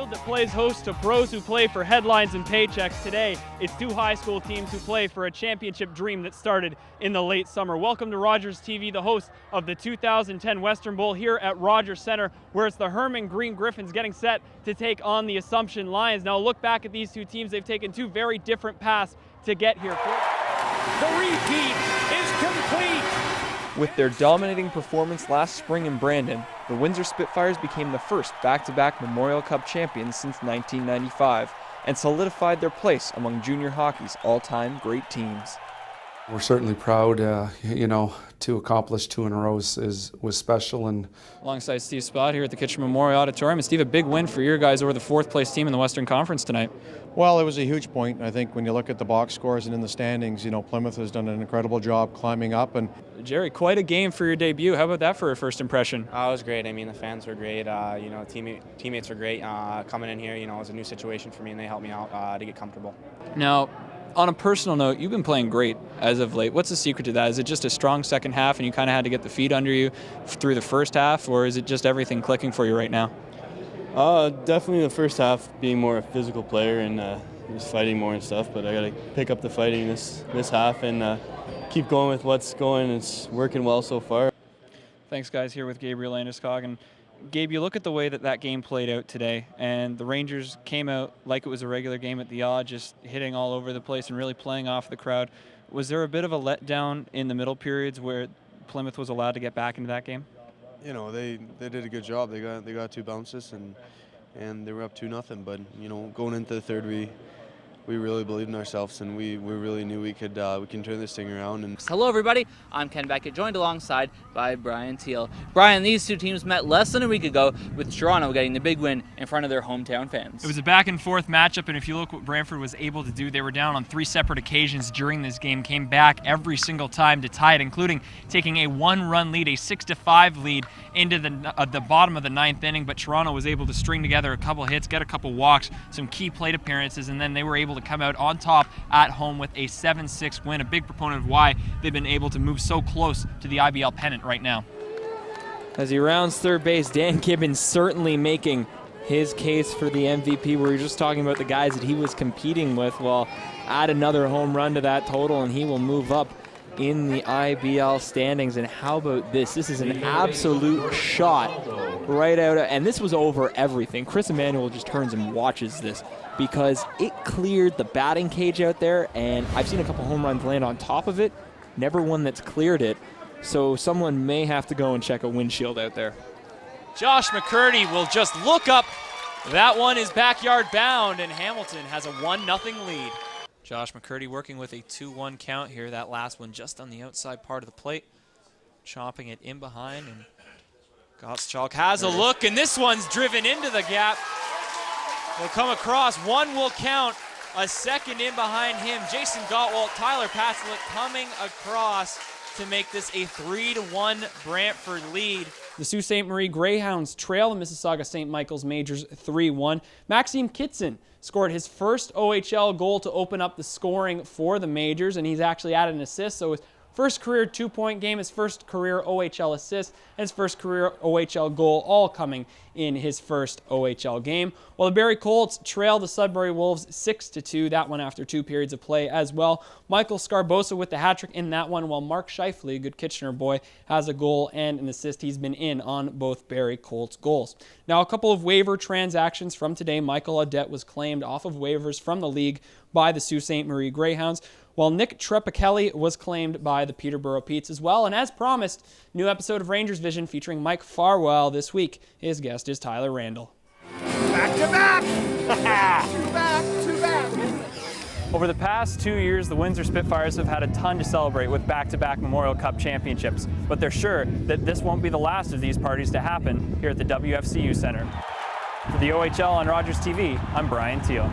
field that plays host to pros who play for headlines and paychecks. Today, it's two high school teams who play for a championship dream that started in the late summer. Welcome to Rogers TV, the host of the 2010 Western Bowl here at Rogers Center, where it's the Herman Green Griffins getting set to take on the Assumption Lions. Now look back at these two teams. They've taken two very different paths to get here. The repeat is complete. With their dominating performance last spring in Brandon, the Windsor Spitfires became the first back-to-back Memorial Cup champions since 1995 and solidified their place among junior hockey's all-time great teams. We're certainly proud, to accomplish two in a row was special. And alongside Steve Spott here at the Kitchener Memorial Auditorium. And Steve, a big win for your guys over the fourth place team in the Western Conference tonight. Well, it was a huge point. I think when you look at the box scores and in the standings, Plymouth has done an incredible job climbing up. And Jerry, quite a game for your debut. How about that for a first impression? It was great. I mean, the fans were great. Teammates were great. Coming in here, it was a new situation for me, and they helped me out to get comfortable. Now, on a personal note, you've been playing great as of late. What's the secret to that? Is it just a strong second half and you kind of had to get the feet under you through the first half, or is it just everything clicking for you right now? Definitely the first half, being more a physical player and just fighting more and stuff, but I got to pick up the fighting this half and keep going with what's going. It's working well so far. Thanks, guys. Here with Gabriel Landeskog. And Gabe, you look at the way that game played out today, and the Rangers came out like it was a regular game at the odd, just hitting all over the place and really playing off the crowd. Was there a bit of a letdown in the middle periods where Plymouth was allowed to get back into that game? They did a good job. They got two bounces and they were up 2-0. But going into the third, we really believed in ourselves, and we really knew we can turn this thing around. And hello, everybody. I'm Ken Beckett, joined alongside by Bryan Thiel. Bryan, these two teams met less than a week ago, with Toronto getting the big win in front of their hometown fans. It was a back-and-forth matchup, and if you look what Brantford was able to do, they were down on three separate occasions during this game, came back every single time to tie it, including taking a one-run lead, a 6-5 lead into the bottom of the ninth inning. But Toronto was able to string together a couple hits, get a couple walks, some key plate appearances, and then they were able to come out on top at home with a 7-6 win, a big proponent of why they've been able to move so close to the IBL pennant right now. As he rounds third base, Dan Gibbons certainly making his case for the MVP. We were just talking about the guys that he was competing with. Well, add another home run to that total and he will move up in the IBL standings. And how about this? This is an absolute shot right out of, and this was over everything. Chris Emmanuel just turns and watches this because it cleared the batting cage out there, and I've seen a couple home runs land on top of it, never one that's cleared it. So someone may have to go and check a windshield out there. Josh McCurdy will just look up. That one is backyard bound, and Hamilton has a 1-0 lead. Josh McCurdy working with a 2-1 count here. That last one just on the outside part of the plate. Chopping it in behind, and Gottschalk has a look, and this one's driven into the gap. Will come across. One will count. A second in behind him. Jason Gottwalt, Tyler Patzelik coming across to make this a 3-1 Brantford lead. The Sault Ste. Marie Greyhounds trail the Mississauga St. Michael's Majors 3-1. Maxime Kitson scored his first OHL goal to open up the scoring for the Majors, and he's actually added an assist, so his first career 2-point game, his first career OHL assist, and his first career OHL goal, all coming in his first OHL game. While the Barrie Colts trail the Sudbury Wolves 6-2, that one after 2 periods of play as well. Michael Scarbosa with the hat trick in that one, while Mark Scheifele, a good Kitchener boy, has a goal and an assist. He's been in on both Barrie Colts goals. Now, a couple of waiver transactions from today. Michael Audette was claimed off of waivers from the league by the Sault Ste. Marie Greyhounds, while Nick Trepichelli was claimed by the Peterborough Petes as well. And as promised, new episode of Rangers Vision featuring Mike Farwell this week. His guest is Tyler Randall. Back to back! Two back! Over the past 2 years, the Windsor Spitfires have had a ton to celebrate with back-to-back Memorial Cup championships, but they're sure that this won't be the last of these parties to happen here at the WFCU Center. For the OHL on Rogers TV, I'm Bryan Thiel.